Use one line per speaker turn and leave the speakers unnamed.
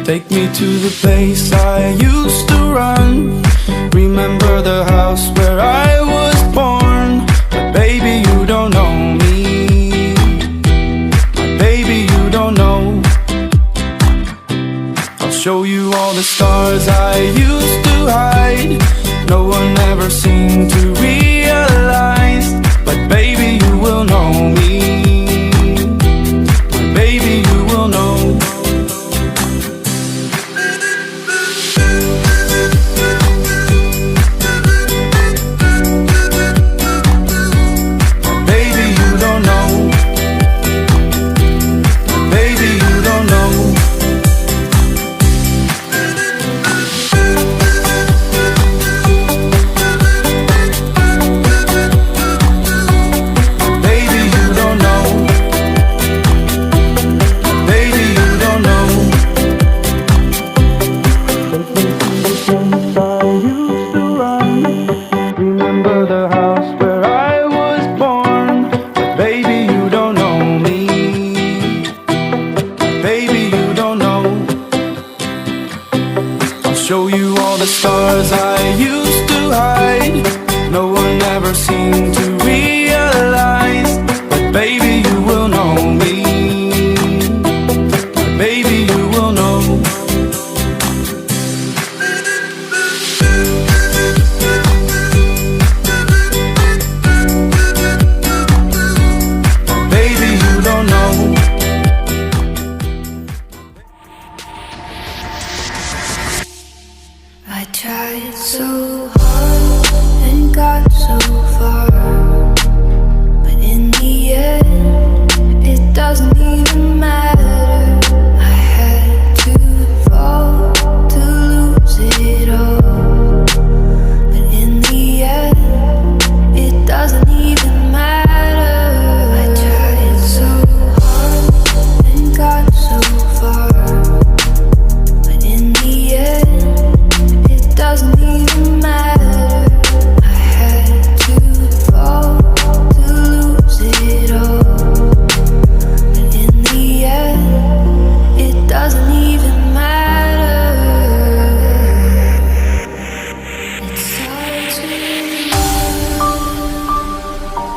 Take me to the place I used to run. Remember the house where I was born. But baby, you don't know me. My baby, you don't know. I'll show you all the stars I used to hide. No one ever seemed to realize. But baby, you will know me. My baby, you will know. Show you all the stars I used to hide. No one ever seemed to realize. But baby, you will know me. But baby, you will know. But baby, you don't know.
I tried so